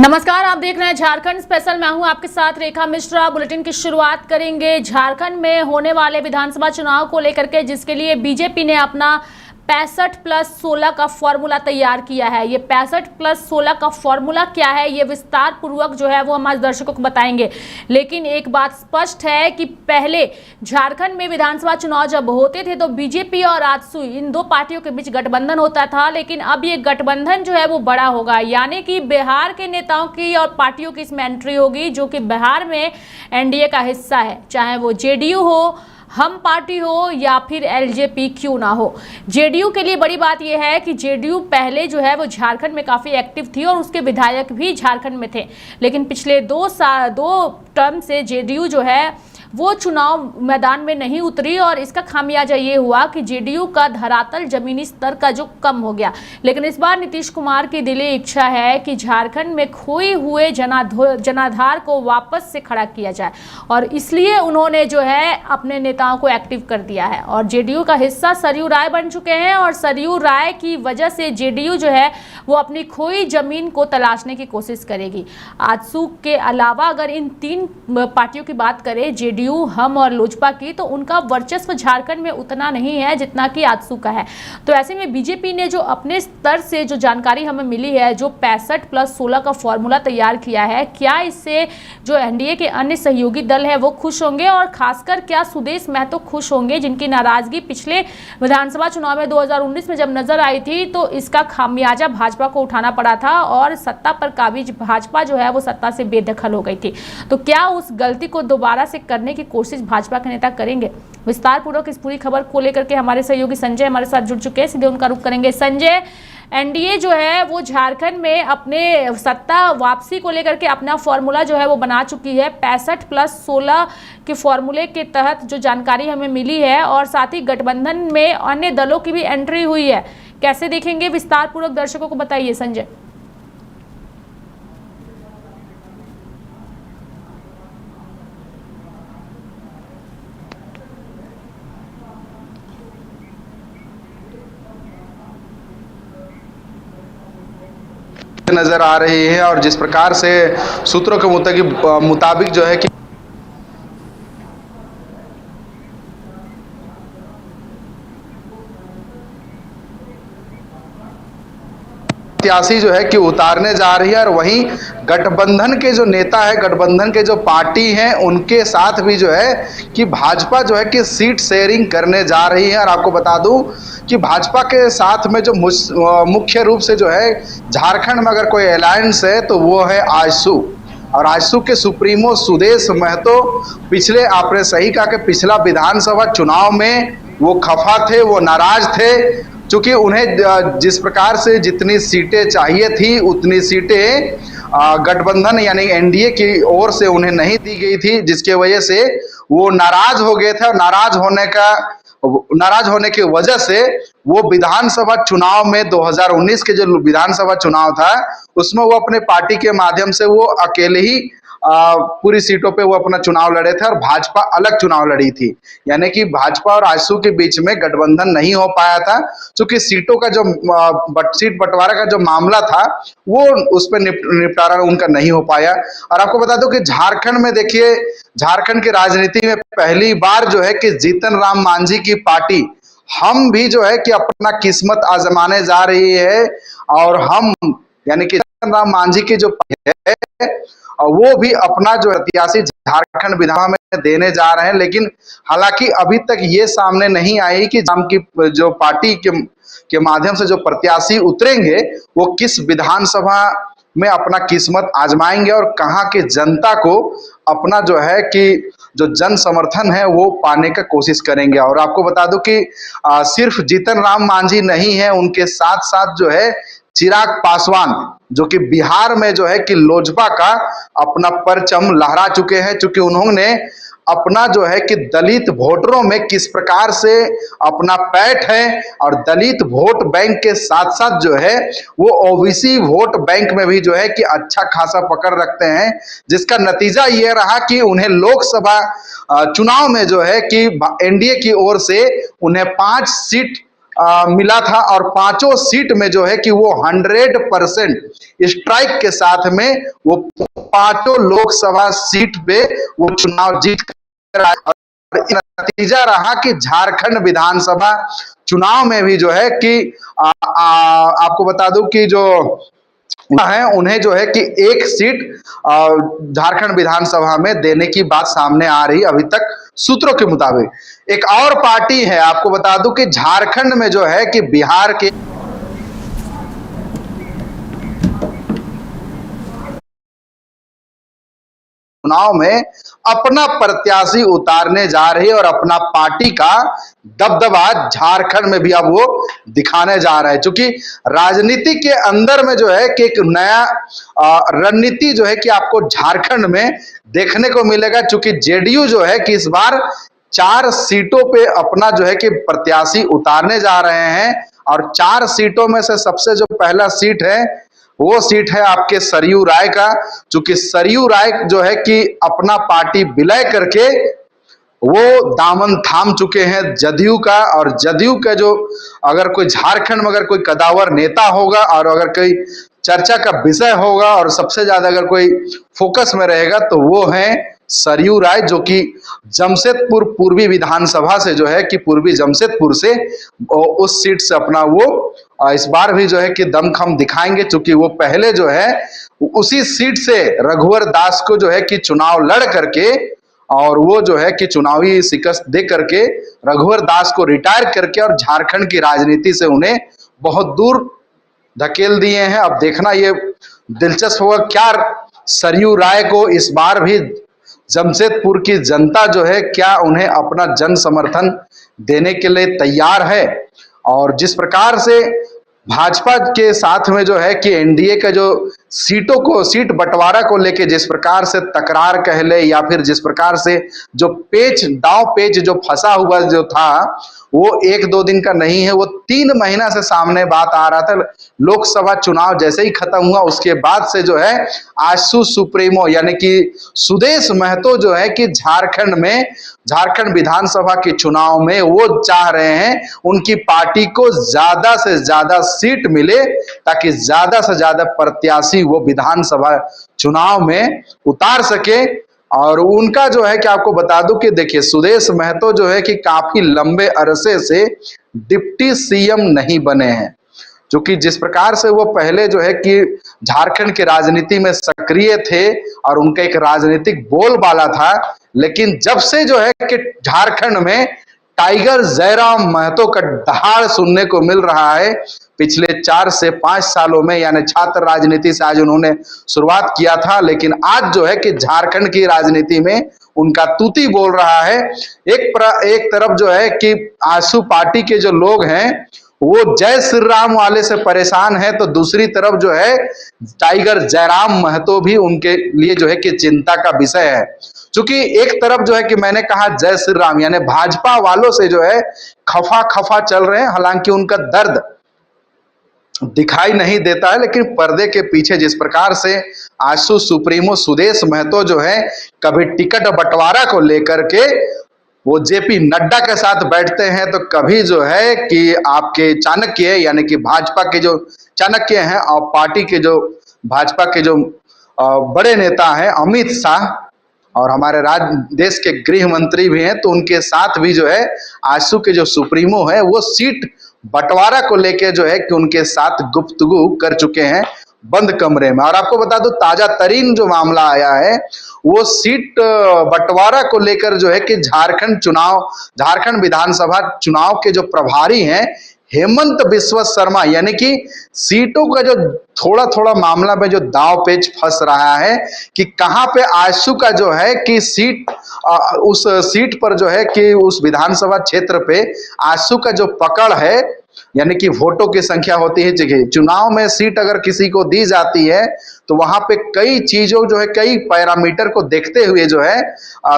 नमस्कार, आप देख रहे हैं झारखंड स्पेशल। मैं हूं आपके साथ रेखा मिश्रा। बुलेटिन की शुरुआत करेंगे झारखंड में होने वाले विधानसभा चुनाव को लेकर के, जिसके लिए बीजेपी ने अपना 65+16 का फॉर्मूला तैयार किया है। ये 65+16 का फॉर्मूला क्या है, ये विस्तार पूर्वक जो है वो हम आज दर्शकों को बताएंगे। लेकिन एक बात स्पष्ट है कि पहले झारखंड में विधानसभा चुनाव जब होते थे तो बीजेपी और आजसू इन दो पार्टियों के बीच गठबंधन होता था, लेकिन अब ये गठबंधन जो है वो बड़ा होगा। यानी कि बिहार के नेताओं की और पार्टियों की इसमें एंट्री होगी, जो कि बिहार में एनडीए का हिस्सा है, चाहे वो जेडीयू हो, हम पार्टी हो या फिर एलजेपी क्यों ना हो। जेडीयू के लिए बड़ी बात यह है कि जेडीयू पहले जो है वो झारखंड में काफ़ी एक्टिव थी और उसके विधायक भी झारखंड में थे, लेकिन पिछले दो टर्म से जेडीयू जो है वो चुनाव मैदान में नहीं उतरी और इसका खामियाजा ये हुआ कि जेडीयू का धरातल जमीनी स्तर का जो कम हो गया। लेकिन इस बार नीतीश कुमार की दिली इच्छा है कि झारखंड में खोए हुए जनाधार को वापस से खड़ा किया जाए, और इसलिए उन्होंने जो है अपने नेताओं को एक्टिव कर दिया है। और जेडीयू का हिस्सा सरयू राय बन चुके हैं, और सरयू राय की वजह से जेडीयू जो है वो अपनी खोई जमीन को तलाशने की कोशिश करेगी। आजसू के अलावा अगर इन तीन पार्टियों की बात करें, जेडीयू, हम और लोजपा की, तो उनका वर्चस्व झारखंड में उतना नहीं है जितना कि आजसू का है। तो ऐसे में बीजेपी ने जो अपने स्तर से जो जानकारी हमें मिली है, जो 65+16 का फॉर्मूला तैयार किया है, क्या इससे जो एनडीए के अन्य सहयोगी दल है वो खुश होंगे, और खासकर क्या सुदेश महतो खुश होंगे, जिनकी नाराजगी पिछले विधानसभा चुनाव में 2019 में जब नजर आई थी तो इसका खामियाजा भाजपा को उठाना पड़ा था और सत्ता पर काबिज भाजपा जो है वो सत्ता से बेदखल हो गई थी। तो क्या उस गलती को दोबारा से करने की कोशिश भाजपा के नेता करेंगे? विस्तार पूर्वक इस पूरी खबर को लेकर के हमारे सहयोगी संजय हमारे साथ जुड़ चुके हैं, सीधे उनका रुख करेंगे। संजय, एनडीए जो है वो झारखंड में अपने सत्ता वापसी को लेकर के अपना फॉर्मूला जो है वो बना चुकी है। 65+16 के फॉर्मूले के तहत जो जानकारी हमें मिली है, और साथ ही गठबंधन में अन्य दलों की भी एंट्री हुई है। कैसे देखेंगे, विस्तार पूर्वक दर्शकों को बताइए संजय। नजर आ रही है, और जिस प्रकार से सूत्रों के मुताबिक जो है कि प्रत्याशी जो है कि उतारने जा रही है, और वहीं गठबंधन के जो नेता है, गठबंधन के जो पार्टी हैं, उनके साथ भी जो है कि भाजपा जो है कि सीट शेयरिंग करने जा रही है। और आपको बता दूं कि भाजपा के साथ में जो मुख्य रूप से जो है झारखंड में अगर कोई अलायंस है तो वो है आजसू, और आजसू के सुप्रीमो सुदेश महतो पिछले, आपने सही कहा कि पिछला विधानसभा चुनाव में वो खफा थे, वो नाराज थे, क्योंकि उन्हें जिस प्रकार से जितनी सीटें चाहिए थी उतनी सीटें गठबंधन यानी एनडीए की ओर से उन्हें नहीं दी गई थी, जिसके वजह से वो नाराज हो गए थे। और नाराज होने की वजह से वो विधानसभा चुनाव में 2019 के जो विधानसभा चुनाव था उसमें वो अपने पार्टी के माध्यम से वो अकेले ही पूरी सीटों पे वो अपना चुनाव लड़े थे, और भाजपा अलग चुनाव लड़ी थी। यानी कि भाजपा और आजसू के बीच में गठबंधन नहीं हो पाया था, क्योंकि सीटों का जो सीट बंटवारा का जो मामला था वो उस पर निपटारा उनका नहीं हो पाया। और आपको बता दूं कि झारखंड में देखिए, झारखंड की राजनीति में पहली बार जो है कि जीतन राम मांझी की पार्टी हम भी जो है कि अपना किस्मत आजमाने जा रही है, और हम यानी कि जीतन राम मांझी की जो है वो भी अपना जो प्रत्याशी झारखंड विधानसभा में देने जा रहे हैं। लेकिन हालांकि अभी तक ये सामने नहीं आई कि जाम की जो पार्टी के माध्यम से जो प्रत्याशी उतरेंगे वो किस विधानसभा में अपना किस्मत आजमाएंगे, और कहां की जनता को अपना जो है कि जो जन समर्थन है वो पाने का कोशिश करेंगे। और आपको बता दूं कि सिर्फ जीतन राम मांझी नहीं है, उनके साथ साथ जो है चिराग पासवान, जो कि बिहार में जो है कि लोजपा का अपना परचम लहरा चुके हैं, क्योंकि उन्होंने अपना जो है कि दलित वोटरों में किस प्रकार से अपना पैठ है, और दलित वोट बैंक के साथ साथ जो है वो ओबीसी वोट बैंक में भी जो है कि अच्छा खासा पकड़ रखते हैं, जिसका नतीजा ये रहा कि उन्हें लोकसभा चुनाव में जो है कि एनडीए की ओर से उन्हें 5 सीट मिला था और पांचों सीट में जो है कि वो 100% स्ट्राइक के साथ में वो पांचों लोकसभा सीट पे वो चुनाव जीत कर आए। और नतीजा रहा कि झारखंड विधानसभा चुनाव में भी जो है कि आपको बता दूं कि जो है उन्हें जो है कि एक सीट झारखंड विधानसभा में देने की बात सामने आ रही अभी तक सूत्रों के मुताबिक। एक और पार्टी है, आपको बता दूं कि झारखंड में जो है कि बिहार के चुनाव में अपना प्रत्याशी उतारने जा रही है और अपना पार्टी का दबदबा झारखंड में भी अब वो दिखाने जा रहा है। क्योंकि राजनीति के अंदर में जो है कि एक नया रणनीति जो है कि आपको झारखंड में देखने को मिलेगा। क्योंकि जेडीयू जो है कि इस बार 4 सीटों पे अपना जो है कि प्रत्याशी उतारने जा रहे हैं और 4 सीटों में से सबसे जो पहला सीट है वो सीट है आपके सरयू राय का। चूंकि सरयू राय जो है कि अपना पार्टी विलय करके वो दामन थाम चुके हैं जदयू का। और जदयू का जो अगर कोई झारखंड में अगर कोई कदावर नेता होगा और अगर कोई चर्चा का विषय होगा और सबसे ज्यादा अगर कोई फोकस में रहेगा तो वो है सरयू राय, जो कि जमशेदपुर पूर्वी विधानसभा से जो है कि पूर्वी जमशेदपुर से उस सीट से अपना वो इस बार भी जो है कि दमखम दिखाएंगे। चूंकि वो पहले जो है उसी सीट से रघुवर दास को जो है कि चुनाव लड़ करके और वो जो है कि चुनावी शिकस्त दे करके रघुवर दास को रिटायर करके और झारखंड की राजनीति से उन्हें बहुत दूर धकेल दिए हैं। अब देखना ये दिलचस्प होगा क्या सरयू राय को इस बार भी जमशेदपुर की जनता जो है क्या उन्हें अपना जन समर्थन देने के लिए तैयार है। और जिस प्रकार से भाजपा के साथ में जो है कि एनडीए का जो सीट बंटवारा को लेके जिस प्रकार से तकरार कह ले या फिर जिस प्रकार से जो दांव पेच जो फंसा हुआ जो था वो 1-2 दिन का नहीं है, वो 3 महीना से सामने बात आ रहा था। लोकसभा चुनाव जैसे ही खत्म हुआ उसके बाद से जो है आशु सुप्रीमो यानी कि सुदेश महतो जो है कि झारखंड विधानसभा के चुनाव में वो चाह रहे हैं उनकी पार्टी को ज्यादा से ज्यादा सीट मिले ताकि ज्यादा से ज्यादा प्रत्याशी वो विधानसभा चुनाव में उतार सके। और उनका जो है कि आपको बता दूं कि देखिए सुदेश महतो जो है कि काफी लंबे अरसे से डिप्टी सीएम नहीं बने हैं। क्योंकि जिस प्रकार से वो पहले जो है कि झारखंड की राजनीति में सक्रिय थे और उनका एक राजनीतिक बोलबाला था, लेकिन जब से जो है कि झारखंड में टाइगर जयराम महतो का दहाड़ सुनने को मिल रहा है पिछले 4 से 5 सालों में, यानी छात्र राजनीति से आज उन्होंने शुरुआत किया था, लेकिन आज जो है कि झारखंड की राजनीति में उनका तूती बोल रहा है। एक तरफ जो है कि आशु पार्टी के जो लोग हैं वो जय श्री राम वाले से परेशान है, तो दूसरी तरफ जो है टाइगर जयराम महतो भी उनके लिए जो है कि चिंता का विषय है। क्योंकि एक तरफ जो है कि मैंने कहा जय श्री राम यानी भाजपा वालों से जो है खफा चल रहे हैं, हालांकि उनका दर्द दिखाई नहीं देता है, लेकिन पर्दे के पीछे जिस प्रकार से आशु सुप्रीमो सुदेश महतो जो है कभी टिकट बंटवारा को लेकर के वो जेपी नड्डा के साथ बैठते हैं, तो कभी जो है कि आपके चाणक्य यानी कि भाजपा के जो चाणक्य हैं और पार्टी के जो भाजपा के जो बड़े नेता हैं अमित शाह और हमारे देश के गृह मंत्री भी हैं, तो उनके साथ भी जो है आशु के जो सुप्रीमो है वो सीट बंटवारा को लेके जो है कि उनके साथ गुफ्तगू कर चुके हैं बंद कमरे में। और आपको बता दूं ताजा तरीन जो मामला आया है वो सीट बंटवारा को लेकर जो है कि झारखंड विधानसभा चुनाव के जो प्रभारी हैं हेमंत बिस्वा शर्मा यानी कि सीटों का जो थोड़ा मामला में जो दांव पेच फंस रहा है कि कहां पे आशु का जो है कि उस सीट पर जो है कि उस विधानसभा क्षेत्र पे आशु का जो पकड़ है यानी कि वोटों की संख्या होती है जगह चुनाव में सीट अगर किसी को दी जाती है तो वहां पे कई चीजों जो है कई पैरामीटर को देखते हुए जो है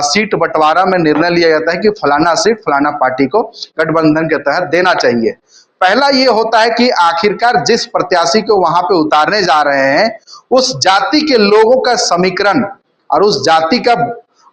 सीट बंटवारा में निर्णय लिया जाता है कि फलाना सीट फलाना पार्टी को गठबंधन के तहत देना चाहिए। पहला ये होता है कि आखिरकार जिस प्रत्याशी को वहां पे उतारने जा रहे हैं उस जाति के लोगों का समीकरण और उस जाति का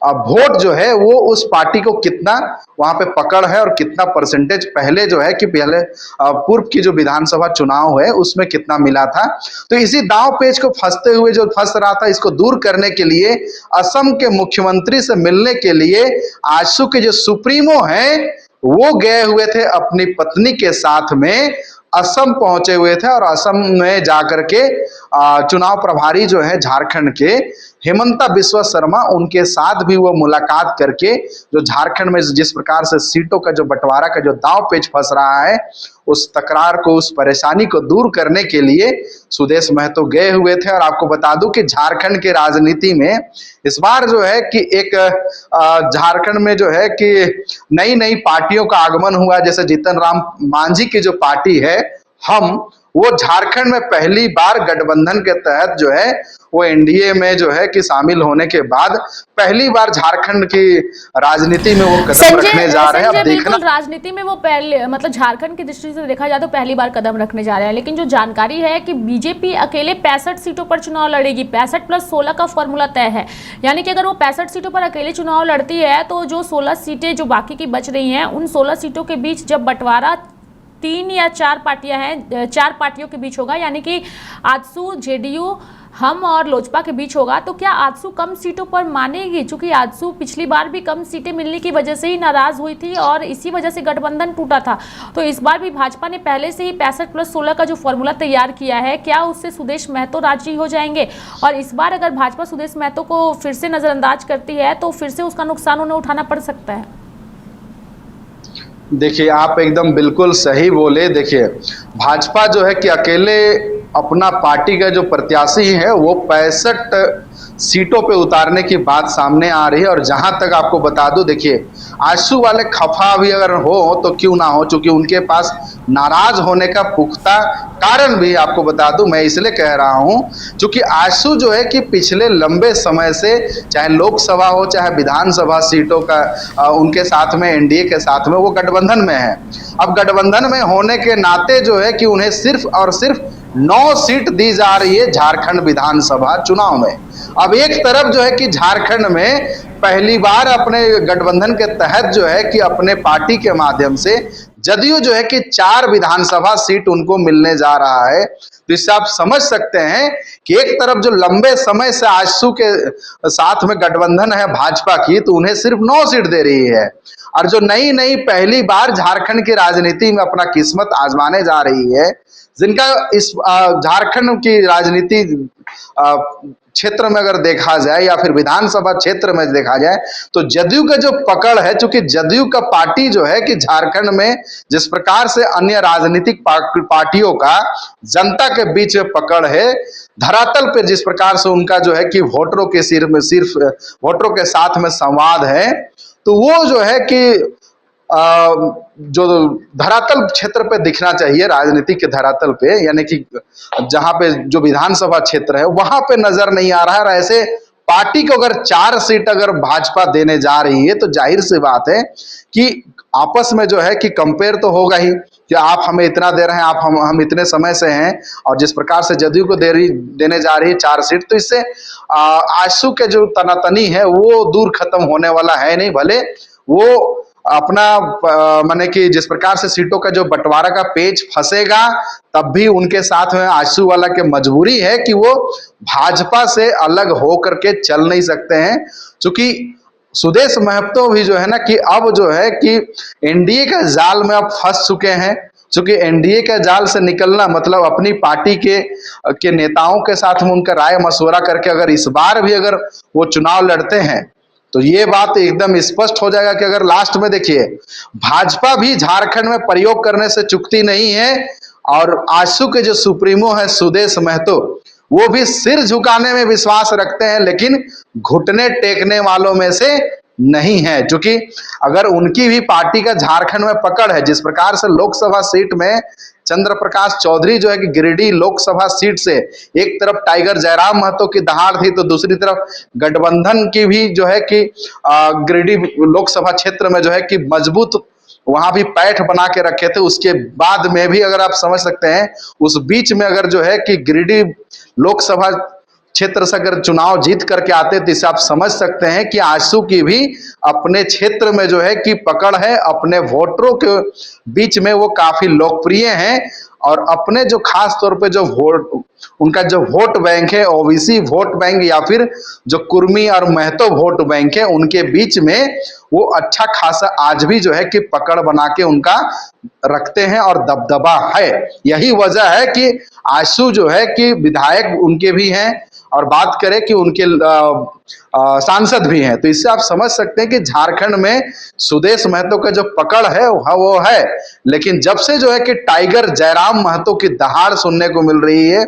वोट जो है वो उस पार्टी को कितना वहां पे पकड़ है और कितना परसेंटेज पहले जो है कि पहले पूर्व की जो विधानसभा चुनाव है उसमें कितना मिला था। तो इसी दांव पेच को फंसते हुए जो फंस रहा था, इसको दूर करने के लिए असम के मुख्यमंत्री से मिलने के लिए आजसू के जो सुप्रीमो हैं वो गए हुए थे अपनी पत्नी के साथ में, असम पहुंचे हुए थे और असम में जाकर के चुनाव प्रभारी जो है झारखंड के हेमंता बिस्वा शर्मा, उनके साथ भी वो मुलाकात करके जो झारखंड में जिस प्रकार से सीटों का जो बंटवारा का जो दांव पेच फंस रहा है उस तकरार को, उस परेशानी को दूर करने के लिए सुदेश महतो गए हुए थे। और आपको बता दूं कि झारखंड के राजनीति में इस बार जो है कि एक झारखंड में जो है कि नई नई पार्टियों का आगमन हुआ। जैसे जीतन राम मांझी की जो पार्टी है हम, वो झारखंड में पहली बार गठबंधन के तहत जो है वो एनडीए में जो है कि शामिल होने के बाद पहली बार झारखंड की राजनीति में वो कदम रखने जा रहे हैं। अब देखना राजनीति में वो पहले, मतलब झारखंड की दृष्टि से देखा जाए तो पहली बार कदम रखने जा रहे हैं। लेकिन जो जानकारी है कि बीजेपी अकेले 65 सीटों पर चुनाव लड़ेगी। 65 + 16 का फॉर्मूला तय है, यानी कि अगर वो 65 सीटों पर अकेले चुनाव लड़ती है तो जो 16 सीटें जो बाकी की बच रही हैं उन 16 सीटों के बीच जब बंटवारा 3 या 4 पार्टियां हैं, 4 पार्टियों के बीच होगा, यानी कि आजसू, जेडीयू, हम और लोजपा के बीच होगा, तो क्या आजसू कम सीटों पर मानेगी? क्योंकि आजसू पिछली बार भी कम सीटें मिलने की वजह से ही नाराज हुई थी और इसी वजह से गठबंधन टूटा था। तो इस बार भी भाजपा ने पहले से ही 65 + 16 का जो फॉर्मूला तैयार किया है, क्या उससे सुदेश महतो राजी हो जाएंगे? और इस बार अगर भाजपा सुदेश महतो को फिर से नजरअंदाज करती है तो फिर से उसका नुकसान उन्हें उठाना पड़ सकता है। देखिए, आप एकदम बिल्कुल सही बोले। देखिए, भाजपा जो है कि अकेले अपना पार्टी का जो प्रत्याशी है वो 65 सीटों पे उतारने की बात सामने आ रही है। और जहां तक आपको बता दूं, देखिए आजसू वाले खफा भी अगर हो तो क्यों ना हो, क्योंकि उनके पास नाराज होने का पुख्ता कारण भी आपको बता दूं, मैं इसलिए कह रहा हूं क्योंकि आजसू जो है कि पिछले लंबे समय से चाहे लोकसभा हो चाहे विधानसभा सीटों का उनके साथ में एनडीए के साथ में वो गठबंधन में है। अब गठबंधन में होने के नाते जो है कि उन्हें सिर्फ और सिर्फ 9 सीट दी जा रही है झारखंड विधानसभा चुनाव में। अब एक तरफ जो है कि झारखंड में पहली बार अपने गठबंधन के तहत जो है कि अपने पार्टी के माध्यम से जदयू जो है कि 4 विधानसभा सीट उनको मिलने जा रहा है। तो इससे आप समझ सकते हैं कि एक तरफ जो लंबे समय से आजसू के साथ में गठबंधन है भाजपा की, तो उन्हें सिर्फ 9 सीट दे रही है। और जो नई नई पहली बार झारखंड की राजनीति में अपना किस्मत आजमाने जा रही है, जिनका इस झारखंड की राजनीति क्षेत्र में अगर देखा जाए या फिर विधानसभा क्षेत्र में देखा जाए तो जदयू का जो पकड़ है, चूंकि जदयू का पार्टी जो है कि झारखंड में जिस प्रकार से अन्य राजनीतिक पार्टियों का जनता के बीच पकड़ है, धरातल पे जिस प्रकार से उनका जो है कि वोटरों के सिर्फ वोटरों के साथ में संवाद है, तो वो जो है कि जो धरातल क्षेत्र पे दिखना चाहिए, राजनीति के धरातल पे, यानी कि जहां पे जो विधानसभा क्षेत्र है वहां पे नजर नहीं आ रहा है। और ऐसे पार्टी को अगर 4 सीट अगर भाजपा देने जा रही है तो जाहिर सी बात है कि आपस में जो है कि कंपेयर तो होगा ही कि आप हमें इतना दे रहे हैं, आप हम इतने समय से हैं, और जिस प्रकार से जदयू को देने जा रही है 4 सीट, तो इससे आजसू के जो तनातनी है वो दूर खत्म होने वाला है नहीं। भले वो अपना माने कि जिस प्रकार से सीटों का जो बंटवारा का पेच फंसेगा, तब भी उनके साथ में आजसू वाला के मजबूरी है कि वो भाजपा से अलग हो करके चल नहीं सकते हैं। क्योंकि सुदेश महतो भी जो है ना कि अब जो है कि एनडीए के जाल में अब फंस चुके हैं। क्योंकि एनडीए के जाल से निकलना मतलब अपनी पार्टी के नेताओं के साथ में उनका राय मशवरा करके अगर इस बार भी अगर वो चुनाव लड़ते हैं तो ये बात एकदम स्पष्ट हो जाएगा कि अगर लास्ट में देखिए भाजपा भी झारखंड में प्रयोग करने से चूकती नहीं है, और आजसू के जो सुप्रीमो है सुदेश महतो, वो भी सिर झुकाने में विश्वास रखते हैं लेकिन घुटने टेकने वालों में से नहीं है। क्योंकि अगर उनकी भी पार्टी का झारखंड में पकड़ है, जिस प्रकार से लोकसभा सीट में चंद्र प्रकाश चौधरी जो है कि गिरिडीह लोकसभा सीट से एक तरफ टाइगर जयराम महतो की दहाड़ थी, तो दूसरी तरफ गठबंधन की भी जो है कि गिरिडीह लोकसभा क्षेत्र में जो है कि मजबूत वहां भी पैठ बना के रखे थे। उसके बाद में भी अगर आप समझ सकते हैं, उस बीच में अगर जो है कि गिरिडीह लोकसभा क्षेत्र से अगर चुनाव जीत करके आते तो इसे आप समझ सकते हैं कि आजसू की भी अपने क्षेत्र में जो है कि पकड़ है, अपने वोटरों के बीच में वो काफी लोकप्रिय हैं और अपने जो खास तौर पे जो वोट, उनका जो वोट बैंक है, ओबीसी वोट बैंक या फिर जो कुर्मी और महतो वोट बैंक है, उनके बीच में वो अच्छा खासा आज भी जो है कि पकड़ बना के उनका रखते हैं और दबदबा है। यही वजह है कि आजसू जो है कि विधायक उनके भी हैं और बात करें कि उनके सांसद भी हैं, तो इससे आप समझ सकते हैं कि झारखंड में सुदेश महतो का जो पकड़ है वो है। लेकिन जब से जो है कि टाइगर जयराम महतो की दहाड़ सुनने को मिल रही है,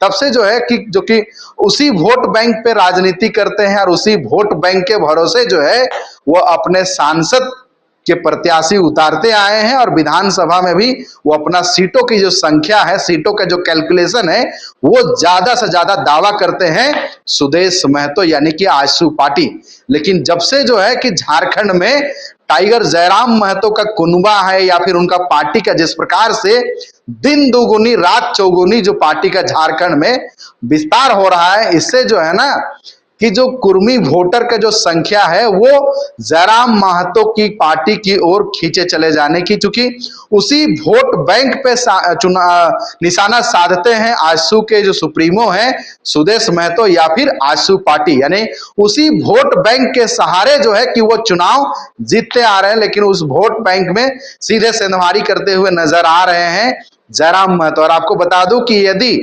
तब से जो है कि जो कि उसी वोट बैंक पे राजनीति करते हैं और उसी वोट बैंक के भरोसे जो है वो अपने सांसद के प्रत्याशी उतारते आए हैं और विधानसभा में भी वो अपना सीटों की जो संख्या है, सीटों का जो कैलकुलेशन है, वो ज्यादा से ज्यादा दावा करते हैं सुदेश महतो यानी कि आजसू पार्टी। लेकिन जब से जो है कि झारखंड में टाइगर जयराम महतो का कुनबा है या फिर उनका पार्टी का जिस प्रकार से दिन दुगुनी रात चौगुनी जो पार्टी का झारखंड में विस्तार हो रहा है, इससे जो है ना कि जो कुर्मी वोटर का जो संख्या है वो जयराम महतो की पार्टी की ओर खींचे चले जाने की, चूंकि उसी वोट बैंक पे निशाना साधते हैं आजसू के जो सुप्रीमो हैं सुदेश महतो या फिर आजसू पार्टी, यानी उसी वोट बैंक के सहारे जो है कि वो चुनाव जीतते आ रहे हैं। लेकिन उस वोट बैंक में सीधे सेंधमारी करते हुए नजर आ रहे हैं जयराम महतो। और आपको बता दूं कि यदि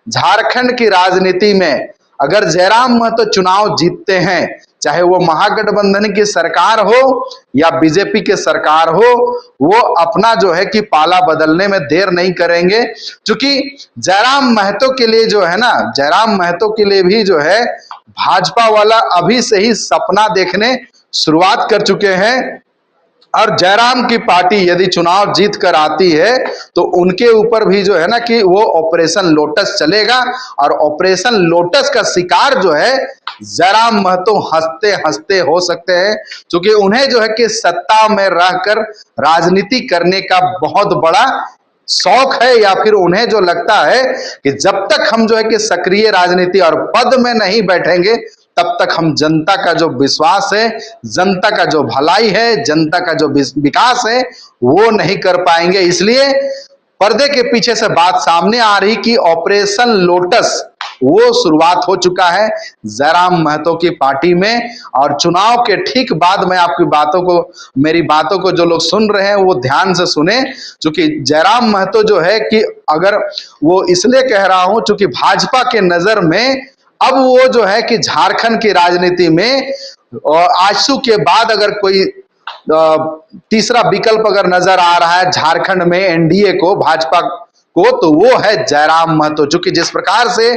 झारखंड की राजनीति में अगर जयराम महतो चुनाव जीतते हैं, चाहे वो महागठबंधन की सरकार हो या बीजेपी की सरकार हो, वो अपना जो है कि पाला बदलने में देर नहीं करेंगे। क्योंकि जयराम महतो के लिए जो है ना, जयराम महतो के लिए भी जो है भाजपा वाला अभी से ही सपना देखने शुरुआत कर चुके हैं। और जयराम की पार्टी यदि चुनाव जीत कर आती है तो उनके ऊपर भी जो है ना कि वो ऑपरेशन लोटस चलेगा और ऑपरेशन लोटस का शिकार जो है जयराम महतो हंसते हंसते हो सकते हैं, क्योंकि उन्हें जो है कि सत्ता में रहकर राजनीति करने का बहुत बड़ा शौक है, या फिर उन्हें जो लगता है कि जब तक हम जो है कि सक्रिय राजनीति और पद में नहीं बैठेंगे तब तक हम जनता का जो विश्वास है, जनता का जो भलाई है, जनता का जो विकास है वो नहीं कर पाएंगे। इसलिए पर्दे के पीछे से बात सामने आ रही कि ऑपरेशन लोटस वो शुरुआत हो चुका है जयराम महतो की पार्टी में। और चुनाव के ठीक बाद में आपकी बातों को, मेरी बातों को जो लोग सुन रहे हैं वो ध्यान से सुने, क्योंकि जयराम महतो जो है कि अगर वो इसलिए कह रहा हूं क्योंकि भाजपा के नजर में अब वो जो है कि झारखंड की राजनीति में आजसू के बाद अगर कोई तीसरा विकल्प अगर नजर आ रहा है झारखंड में एनडीए को, भाजपा को, तो वो है जयराम महतो। चूंकि जिस प्रकार से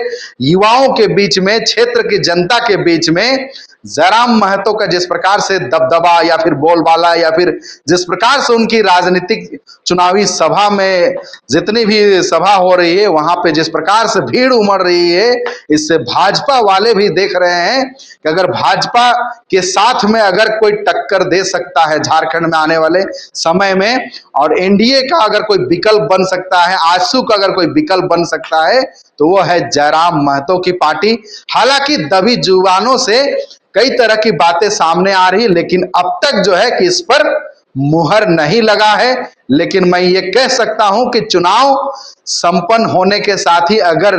युवाओं के बीच में, क्षेत्र की जनता के बीच में जयराम महतो का जिस प्रकार से दबदबा या फिर बोलबाला या फिर जिस प्रकार से उनकी राजनीतिक चुनावी सभा में जितनी भी सभा हो रही है वहां पे जिस प्रकार से भीड़ उमड़ रही है, इससे भाजपा वाले भी देख रहे हैं कि अगर भाजपा के साथ में अगर कोई टक्कर दे सकता है झारखंड में आने वाले समय में, और एनडीए का अगर कोई विकल्प बन सकता है, आजसू का अगर कोई विकल्प बन सकता है, तो वो है जयराम महतो की पार्टी। हालांकि दबी जुबानों से कई तरह की बातें सामने आ रही, लेकिन अब तक जो है कि इस पर मुहर नहीं लगा है। लेकिन मैं ये कह सकता हूं कि चुनाव संपन्न होने के साथ ही अगर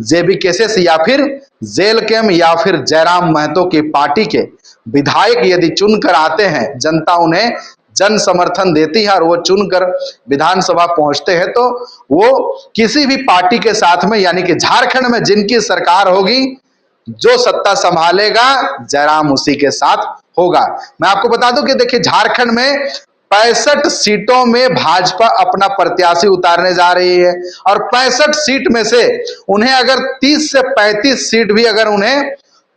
जेबी केसेस या फिर जेल कैम या फिर जयराम महतो की पार्टी के विधायक यदि चुनकर आते हैं, जनता उन्हें जन समर्थन देती है और वो चुनकर विधानसभा पहुंचते हैं, तो वो किसी भी पार्टी के साथ में, यानी कि झारखंड में जिनकी सरकार होगी, जो सत्ता संभालेगा जयराम उसी के साथ होगा। मैं आपको बता दूं कि देखिए झारखंड में 65 सीटों में भाजपा अपना प्रत्याशी उतारने जा रही है और 65 सीट में से उन्हें अगर 30 से 35 सीट भी अगर उन्हें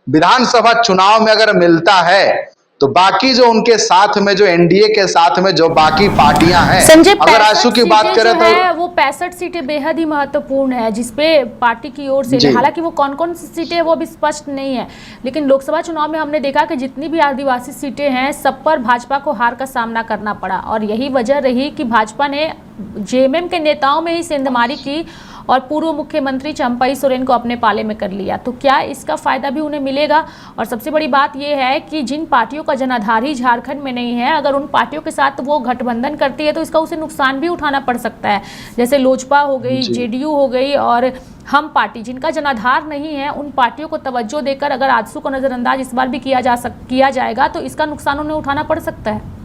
विधानसभा चुनाव में अगर मिलता है, तो बाकी जो उनके साथ में, जो एनडीए के साथ में जो बाकी पार्टियां हैं, अगर आजसू की बात करें तो वो 65 सीटें बेहद ही महत्वपूर्ण है जिसपे पार्टी की ओर से, हालांकि वो कौन कौन सी सीटें वो भी स्पष्ट नहीं है, लेकिन लोकसभा चुनाव में हमने देखा कि जितनी भी आदिवासी सीटें हैं सब पर भाजपा को हार का सामना करना पड़ा। और यही वजह रही कि भाजपा ने जेएमएम के नेताओं में ही सेंधमारी की और पूर्व मुख्यमंत्री चंपई सोरेन को अपने पाले में कर लिया, तो क्या इसका फायदा भी उन्हें मिलेगा? और सबसे बड़ी बात यह है कि जिन पार्टियों का जनाधार ही झारखंड में नहीं है, अगर उन पार्टियों के साथ वो गठबंधन करती है तो इसका उसे नुकसान भी उठाना पड़ सकता है। जैसे लोजपा हो गई, जेडीयू हो गई और हम पार्टी, जिनका जनाधार नहीं है, उन पार्टियों को तवज्जो देकर अगर आजसू को नजरअंदाज इस बार भी किया जाएगा तो इसका नुकसान उन्हें उठाना पड़ सकता है।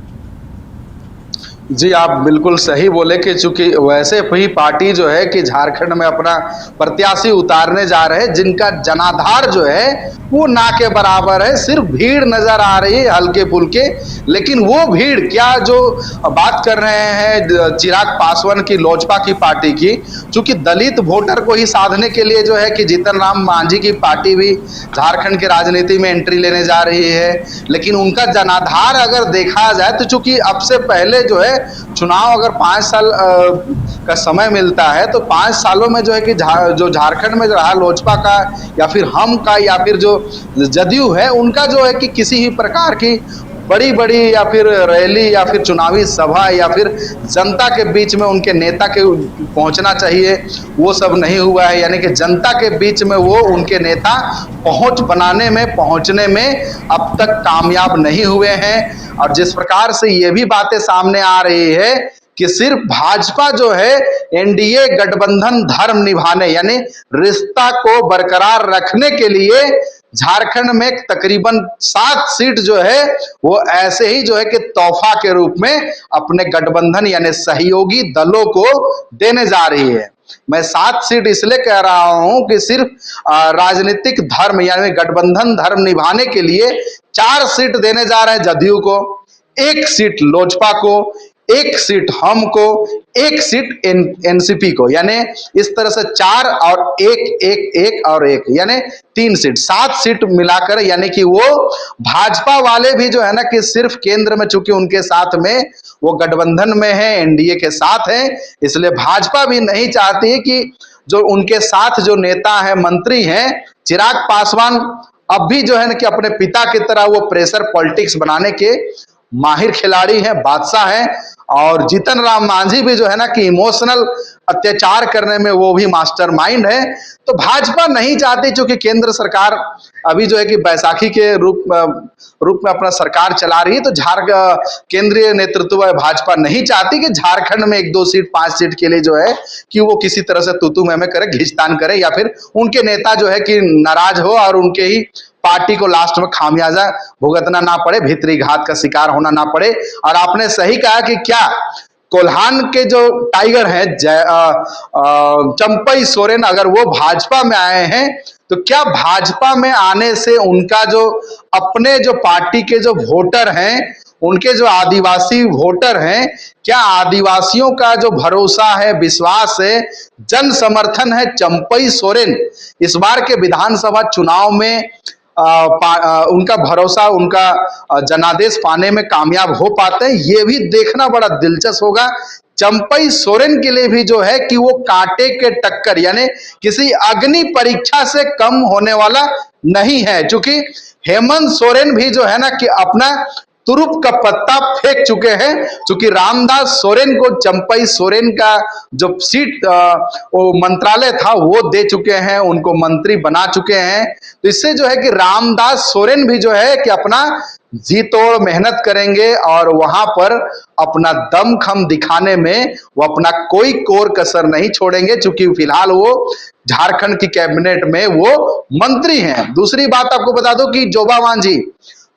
जी, आप बिल्कुल सही बोले कि चूंकि वैसे ही पार्टी जो है कि झारखंड में अपना प्रत्याशी उतारने जा रहे हैं, जिनका जनाधार जो है वो ना के बराबर है, सिर्फ भीड़ नजर आ रही है हल्के फुल्के। लेकिन वो भीड़ क्या, जो बात कर रहे हैं चिराग पासवान की, लोजपा की पार्टी की, चूंकि दलित वोटर को ही साधने के लिए जो है कि जीतन राम मांझी की पार्टी भी झारखंड की राजनीति में एंट्री लेने जा रही है। लेकिन उनका जनाधार अगर देखा जाए तो चूंकि अब से पहले जो है चुनाव अगर 5 साल का समय मिलता है, तो 5 सालों में जो है कि जो झारखंड में रहा लोजपा का या फिर हम का या फिर जो जदयू है, उनका जो है कि किसी ही प्रकार की बड़ी बड़ी या फिर रैली या फिर चुनावी सभा या फिर जनता के बीच में उनके नेता के पहुंचना चाहिए, वो सब नहीं हुआ है। यानी कि जनता के बीच में वो उनके नेता पहुंचने में अब तक कामयाब नहीं हुए हैं। और जिस प्रकार से ये भी बातें सामने आ रही है कि सिर्फ भाजपा जो है एनडीए गठबंधन धर्म निभाने यानी रिश्ता को बरकरार रखने के लिए झारखंड में तकरीबन 7 सीट जो है वो ऐसे ही जो है कि तोहफा के रूप में अपने गठबंधन यानी सहयोगी दलों को देने जा रही है। मैं 7 सीट इसलिए कह रहा हूं कि सिर्फ राजनीतिक धर्म यानी गठबंधन धर्म निभाने के लिए 4 सीट देने जा रहे हैं जदयू को, 1 सीट लोजपा को, 1 सीट हम को, 1 सीट एनसीपी को, यानी इस तरह से 4 और 1 और 1 यानी 3 सीट, 7 सीट मिलाकर। यानी कि वो भाजपा वाले भी जो है ना कि सिर्फ केंद्र में, चूंकि उनके साथ में वो गठबंधन में है, एनडीए के साथ है, इसलिए भाजपा भी नहीं चाहती है कि जो उनके साथ जो नेता है, मंत्री हैं, चिराग पासवान अब भी जो है ना कि अपने पिता की तरह वो प्रेशर पॉलिटिक्स बनाने के माहिर खिलाड़ी हैं, बादशाह हैं। और जीतन राम मांझी भी जो है ना कि इमोशनल अत्याचार करने में वो भी मास्टरमाइंड है। तो भाजपा नहीं चाहती, चूंकि केंद्र सरकार अभी जो है कि बैसाखी के रूप में अपना सरकार चला रही है, तो केंद्रीय नेतृत्व भाजपा नहीं चाहती कि झारखंड में 1-2 सीट 5 सीट के लिए जो है कि वो किसी तरह से तूतू मैमे करे, घिंचतान करे, या फिर उनके नेता जो है कि नाराज हो और उनके ही पार्टी को लास्ट में खामियाजा भुगतना ना पड़े, भीतरी घात का शिकार होना ना पड़े। और आपने सही कहा कि क्या कोल्हान के जो टाइगर हैं चंपई सोरेन, अगर वो भाजपा में आए हैं तो क्या भाजपा में आने से उनका जो अपने जो पार्टी के जो वोटर हैं, उनके जो आदिवासी वोटर हैं, क्या आदिवासियों का जो भरोसा है, विश्वास है, जन समर्थन है चंपई सोरेन इस बार के विधानसभा चुनाव में उनका भरोसा, उनका जनादेश पाने में कामयाब हो पाते हैं? ये भी देखना बड़ा दिलचस्प होगा। चंपई सोरेन के लिए भी जो है कि वो कांटे के टक्कर यानी किसी अग्नि परीक्षा से कम होने वाला नहीं है, क्योंकि हेमंत सोरेन भी जो है ना कि अपना तुरुप का पत्ता फेंक चुके हैं। चूंकि रामदास सोरेन को चंपई सोरेन का जो सीट वो मंत्रालय था वो दे चुके हैं, उनको मंत्री बना चुके हैं। तो इससे जो है कि रामदास सोरेन भी जो है कि अपना जी तोड़ मेहनत करेंगे और वहां पर अपना दमखम दिखाने में वो अपना कोई कोर कसर नहीं छोड़ेंगे, चूंकि फिलहाल वो झारखंड की कैबिनेट में वो मंत्री हैं। दूसरी बात आपको बता दो कि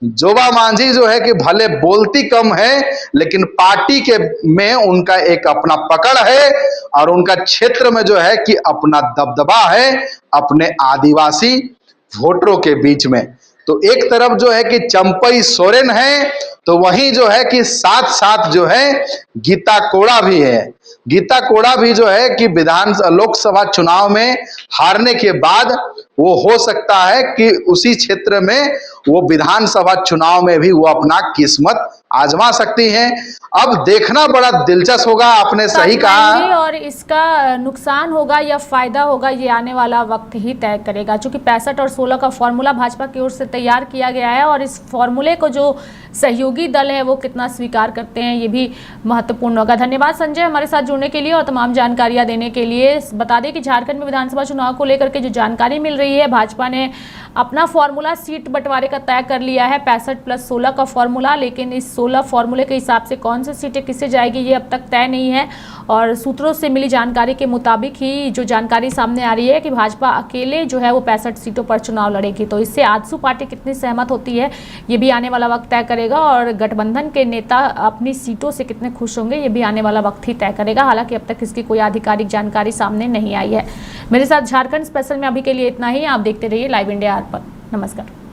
जोबा मांझी जो है कि भले बोलती कम है, लेकिन पार्टी के में उनका एक अपना पकड़ है और उनका क्षेत्र में जो है कि अपना दबदबा है अपने आदिवासी वोटरों के बीच में। तो एक तरफ जो है कि चंपई सोरेन है, तो वहीं जो है कि साथ साथ जो है गीता कोड़ा भी है। गीता कोड़ा भी जो है कि लोकसभा चुनाव में हारने के बाद वो हो सकता है कि उसी क्षेत्र में वो विधानसभा चुनाव में भी वो अपना किस्मत आजमा सकती हैं। अब देखना बड़ा दिलचस्प होगा, आपने सही कहा। और इसका नुकसान होगा या फायदा होगा ये आने वाला वक्त ही तय करेगा, क्योंकि 65 और 16 का फॉर्मूला भाजपा की ओर से तैयार किया गया है और इस फॉर्मूले को जो सहयोगी दल है वो कितना स्वीकार करते हैं ये भी महत्वपूर्ण होगा। धन्यवाद संजय हमारे साथ जुड़ने के लिए और तमाम जानकारियां देने के लिए। बता दें कि झारखंड में विधानसभा चुनाव को लेकर के जो जानकारी मिल रही है, भाजपा ने अपना फॉर्मूला सीट बंटवारे का तय कर लिया है, 65+16 का फॉर्मूला। लेकिन इस 16 फॉर्मूले के हिसाब से कौन सी सीटें किससे जाएगी ये अब तक तय नहीं है और सूत्रों से मिली जानकारी के मुताबिक ही जो जानकारी सामने आ रही है कि भाजपा अकेले जो है वो 65 सीटों पर चुनाव लड़ेगी। तो इससे आजसू पार्टी कितनी सहमत होती है ये भी आने वाला वक्त तय करेगा और गठबंधन के नेता अपनी सीटों से कितने खुश होंगे ये भी आने वाला वक्त ही तय करेगा। हालांकि अब तक इसकी कोई आधिकारिक जानकारी सामने नहीं आई है। मेरे साथ झारखंड स्पेशल में अभी के लिए इतना ही। आप देखते रहिए लाइव इंडिया पर। नमस्कार।